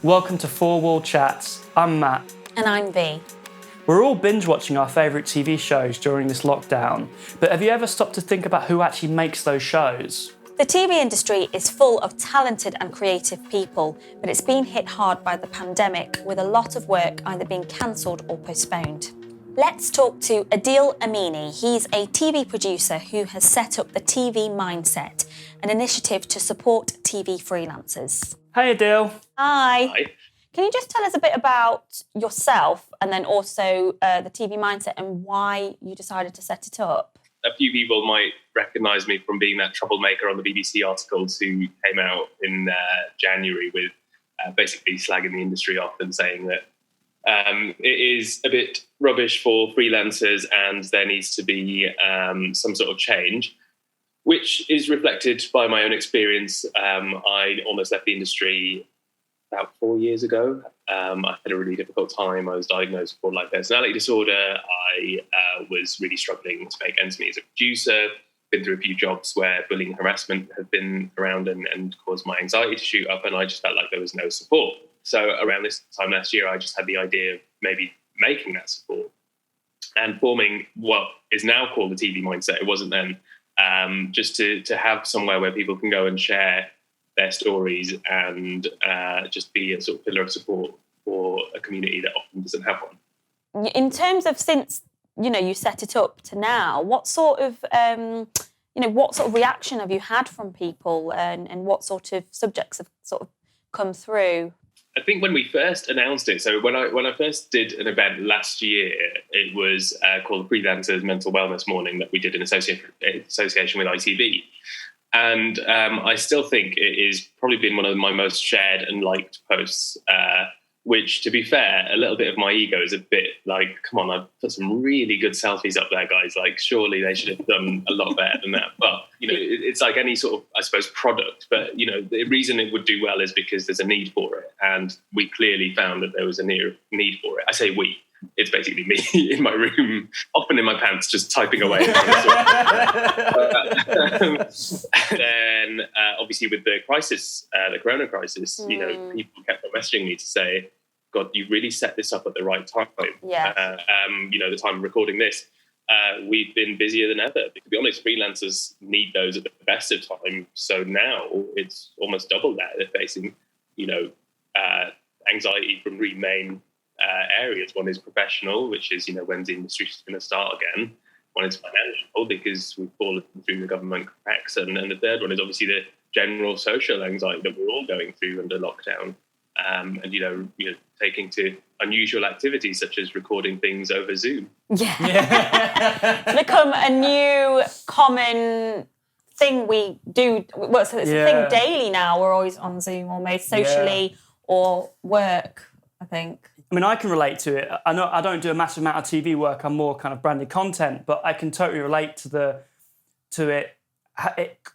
Welcome to Four Wall Chats. I'm Matt. And I'm V. We're all binge watching our favourite TV shows during this lockdown, but have you ever stopped to think about who actually makes those shows? The TV industry is full of talented and creative people, but it's been hit hard by the pandemic, with a lot of work either being cancelled or postponed. Let's talk to Adeel Amini. He's a TV producer who has set up the TV Mindset, an initiative to support TV freelancers. Hey Adeel. Hi. Hi. Can you just tell us a bit about yourself and then also the TV Mindset and why you decided to set it up? A few people might recognise me from being that troublemaker on the BBC articles who came out in January with basically slagging the industry off and saying that it is a bit rubbish for freelancers and there needs to be some sort of change, which is reflected by my own experience. I almost left the industry about 4 years ago. I had a really difficult time. I was diagnosed with borderline personality disorder. I was really struggling to make ends meet as a producer. Been through a few jobs where bullying and harassment have been around and caused my anxiety to shoot up, and I just felt like there was no support. So around this time last year, I just had the idea of maybe making that support and forming what is now called the TV Mindset. It wasn't then. Just to have somewhere where people can go and share their stories and just be a sort of pillar of support for a community that often doesn't have one. In terms of since you set it up to now, what sort of reaction have you had from people, and what sort of subjects have sort of come through? I think when we first announced it, so when I first did an event last year, it was called Freelancers Mental Wellness Morning that we did in association with ITV. And I still think it is probably been one of my most shared and liked posts, which, to be fair, a little bit of my ego is a bit like, come on, I've put some really good selfies up there, guys. Like, surely they should have done a lot better than that. But, it's like any sort of, I suppose, product. But, the reason it would do well is because there's a need for it. And we clearly found that there was a need for it. I say we. It's basically me in my room, often in my pants, just typing away. Then, obviously, with the crisis, the corona crisis, people kept on messaging me to say, God, you really set this up at the right time. Yeah. The time of recording this, we've been busier than ever. To be honest, freelancers need those at the best of time. So now it's almost double that. They're facing, anxiety from three main areas. One is professional, which is, when's the industry going to start again? One is financial, because we've fallen through the government cracks. And the third one is obviously the general social anxiety that we're all going through under lockdown. And taking to unusual activities such as recording things over Zoom. Yeah. It's become a new common thing we do. Well, so it's a thing daily now. We're always on Zoom, almost socially or work, I think. I mean, I can relate to it. I know I don't do a massive amount of TV work. I'm more kind of branded content, but I can totally relate to it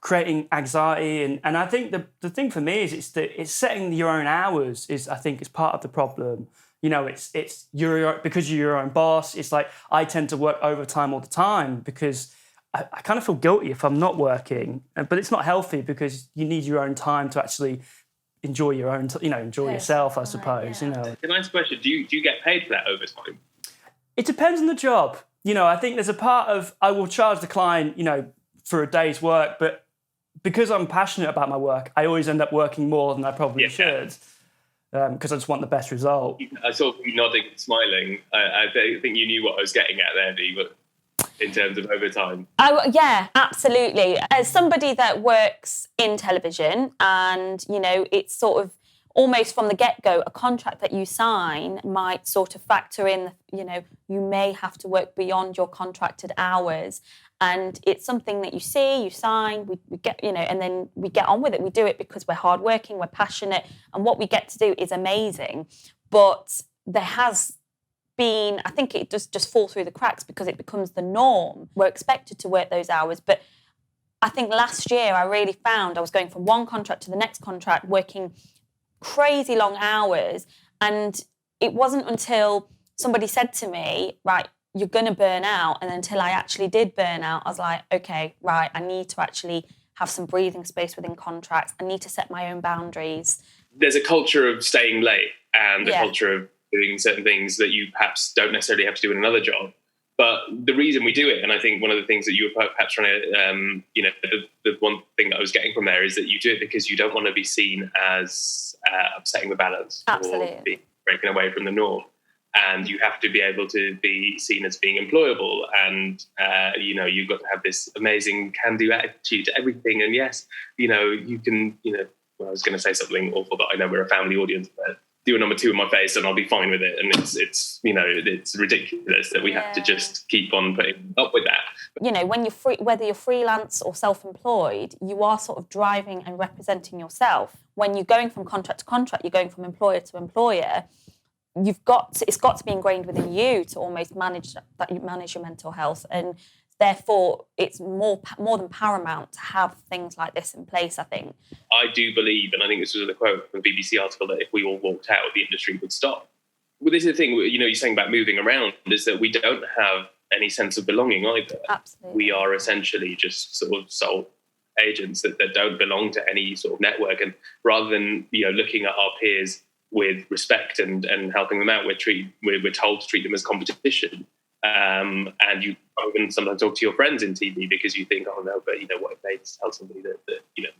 creating anxiety. And I think the thing for me is it's setting your own hours is part of the problem. It's because you're your own boss. It's like I tend to work overtime all the time because I kind of feel guilty if I'm not working, but it's not healthy because you need your own time to actually enjoy your own, enjoy yourself, I suppose. A nice question. Do you get paid for that overtime? It depends on the job. I think there's a part of I will charge the client, for a day's work, but because I'm passionate about my work, I always end up working more than I probably should, because I just want the best result. I saw you nodding and smiling. I think you knew what I was getting at there, Dee, but in terms of overtime. Yeah, absolutely. As somebody that works in television and, it's sort of almost from the get-go, a contract that you sign might sort of factor in, you may have to work beyond your contracted hours. And it's something that you see, you sign, we get, and then we get on with it. We do it because we're hardworking, we're passionate, and what we get to do is amazing. But there has been, I think it does just fall through the cracks because it becomes the norm. We're expected to work those hours. But I think last year I really found I was going from one contract to the next contract, working crazy long hours. And it wasn't until somebody said to me, right, you're going to burn out. And until I actually did burn out, I was like, okay, right, I need to actually have some breathing space within contracts. I need to set my own boundaries. there's a culture of staying late and a culture of doing certain things that you perhaps don't necessarily have to do in another job. But the reason we do it, and I think one of the things that you were perhaps trying to, the one thing that I was getting from there is that you do it because you don't want to be seen as upsetting the balance. Absolutely. Or being breaking away from the norm. And you have to be able to be seen as being employable. And, you've got to have this amazing can-do attitude to everything. And yes, you can, I was going to say something awful, but I know we're a family audience, but do a number 2 in my face and I'll be fine with it. And it's ridiculous that we have to just keep on putting up with that. When you're whether you're freelance or self-employed, you are sort of driving and representing yourself. When you're going from contract to contract, you're going from employer to employer. It's got to be ingrained within you to almost manage your mental health, and therefore it's more than paramount to have things like this in place, I think. I do believe, and I think this was a quote from the BBC article, that if we all walked out, the industry would stop. Well, this is the thing, you're saying about moving around, is that we don't have any sense of belonging either. Absolutely. We are essentially just sort of sole agents that don't belong to any sort of network. And rather than, looking at our peers with respect and helping them out, we're told to treat them as competition. And you even sometimes talk to your friends in TV because you think, oh no, but what if they tell somebody that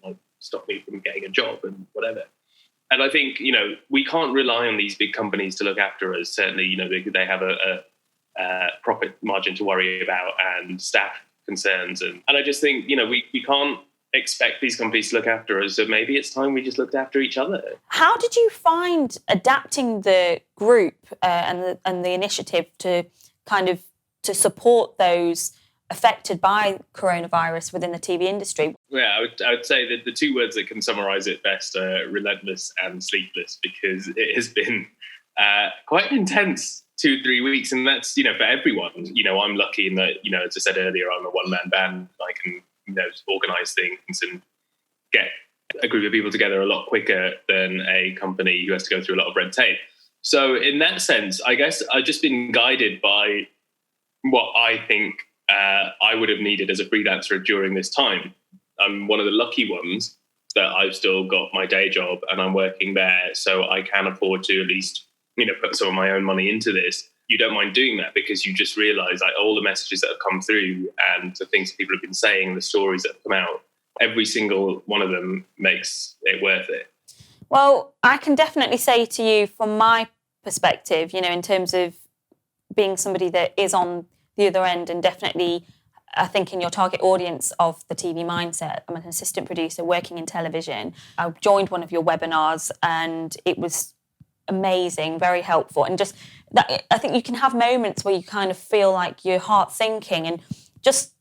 might stop me from getting a job and whatever. And I think we can't rely on these big companies to look after us. Certainly, they have a profit margin to worry about and staff concerns, and I just think we can't expect these companies to look after us, so maybe it's time we just looked after each other. How did you find adapting the group and the initiative to kind of to support those affected by coronavirus within the TV industry? Yeah, I would say that the 2 words that can summarise it best are relentless and sleepless, because it has been quite an intense 2-3 weeks, and that's for everyone. I'm lucky in that as I said earlier, I'm a one-man band. I can organise things and get a group of people together a lot quicker than a company who has to go through a lot of red tape. So in that sense, I guess I've just been guided by what I think I would have needed as a freelancer during this time. I'm one of the lucky ones that I've still got my day job and I'm working there, so I can afford to at least put some of my own money into this. You don't mind doing that because you just realise all the messages that have come through and the things people have been saying, the stories that have come out, every single one of them makes it worth it. Well, I can definitely say to you from my perspective, in terms of being somebody that is on the other end, and definitely I think in your target audience of the TV mindset. I'm an assistant producer working in television. I joined one of your webinars and it was amazing, very helpful. And just that, I think you can have moments where you kind of feel like your heart sinking, and just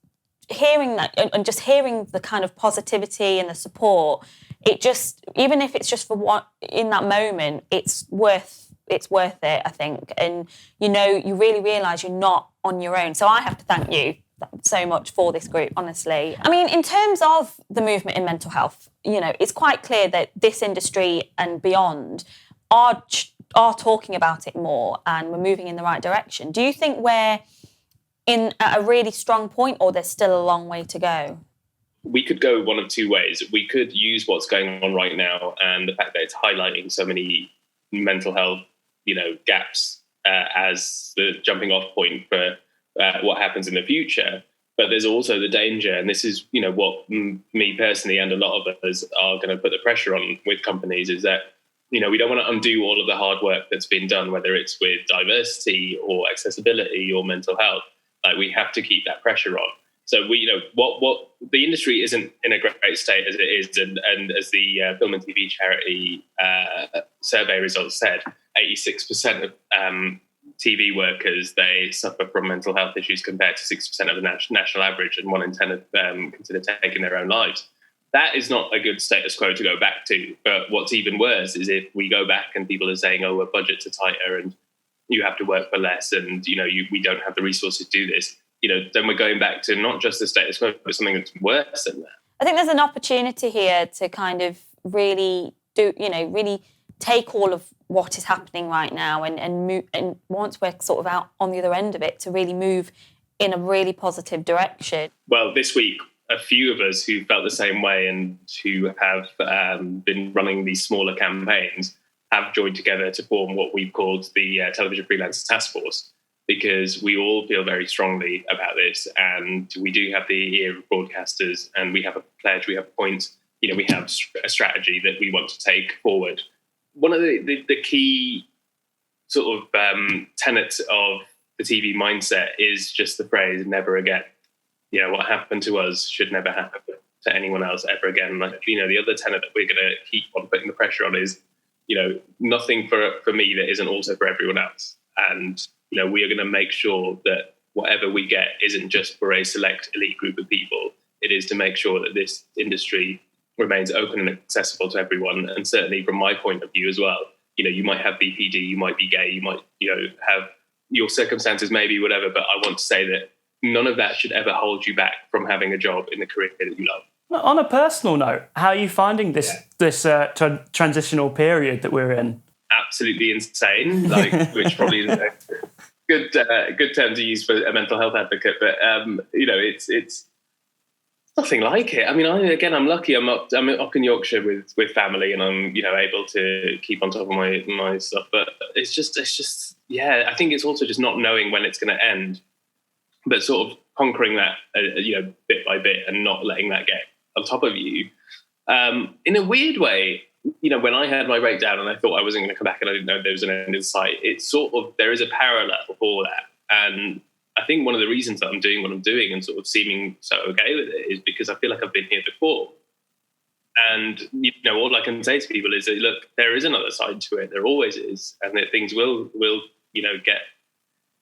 hearing that and just hearing the kind of positivity and the support, it just, even if it's just for what in that moment, it's worth it, I think. And you really realise you're not on your own. So I have to thank you so much for this group, honestly. I mean, in terms of the movement in mental health, it's quite clear that this industry and beyond are talking about it more, and we're moving in the right direction. Do you think we're at a really strong point, or there's still a long way to go? We could go one of 2 ways. We could use what's going on right now and the fact that it's highlighting so many mental health, gaps as the jumping off point for what happens in the future. But there's also the danger, and this is, what me personally and a lot of us are going to put the pressure on with companies, is that, we don't want to undo all of the hard work that's been done, whether it's with diversity or accessibility or mental health. Like, we have to keep that pressure on. So what the industry isn't in a great state as it is, and as the Film and TV Charity survey results said, 86% of TV workers, they suffer from mental health issues compared to 6% of the national average, and 1 in 10 have considered taking their own lives. That is not a good status quo to go back to. But what's even worse is if we go back and people are saying, oh, our budgets are tighter and you have to work for less, and we don't have the resources to do this. Then we're going back to not just the status quo, but something that's worse than that. I think there's an opportunity here to kind of really really take all of what is happening right now and move, and once we're sort of out on the other end of it, to really move in a really positive direction. Well, this week, a few of us who felt the same way and who have been running these smaller campaigns have joined together to form what we've called the Television Freelancers Task Force, because we all feel very strongly about this, and we do have the ear of broadcasters, and we have a pledge, we have a point, we have a strategy that we want to take forward. One of the key sort of tenets of the TV mindset is just the phrase "never again." What happened to us should never happen to anyone else ever again. Like, the other tenet that we're going to keep on putting the pressure on is, nothing for me that isn't also for everyone else. And, we are going to make sure that whatever we get isn't just for a select elite group of people. It is to make sure that this industry remains open and accessible to everyone. And certainly from my point of view as well, you might have BPD, you might be gay, you might, have your circumstances, maybe whatever, but I want to say that none of that should ever hold you back from having a job in the career that you love. On a personal note, how are you finding this transitional period that we're in? Absolutely insane, which probably is a good term to use for a mental health advocate, but it's nothing like it. I mean, I'm lucky. I'm up in Yorkshire with family, and I'm able to keep on top of my stuff. But it's just I think it's also just not knowing when it's going to end, but sort of conquering that bit by bit and not letting that get on top of you. In a weird way, when I had my breakdown and I thought I wasn't going to come back and I didn't know there was an end in sight, it's sort of, there is a parallel for that. And I think one of the reasons that I'm doing what I'm doing and sort of seeming so okay with it is because I feel like I've been here before. And, all I can say to people is that, look, there is another side to it. There always is. And that things will get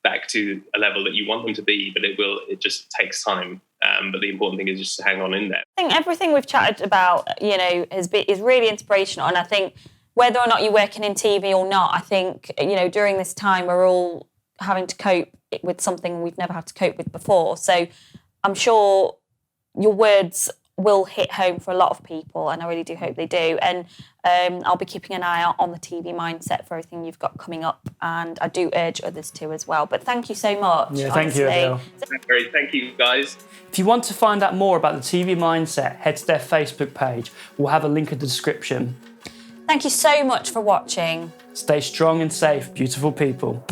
back to a level that you want them to be, but it just takes time. But the important thing is just to hang on in there. I think everything we've chatted about, is really inspirational. And I think whether or not you're working in TV or not, I think, during this time, we're all having to cope with something we've never had to cope with before. So I'm sure your words will hit home for a lot of people, and I really do hope they do. And I'll be keeping an eye out on the TV mindset for everything you've got coming up, and I do urge others to as well. But thank you so much. Yeah, thank you, Adeel. Great, thank you, guys. If you want to find out more about the TV mindset, head to their Facebook page. We'll have a link in the description. Thank you so much for watching. Stay strong and safe, beautiful people.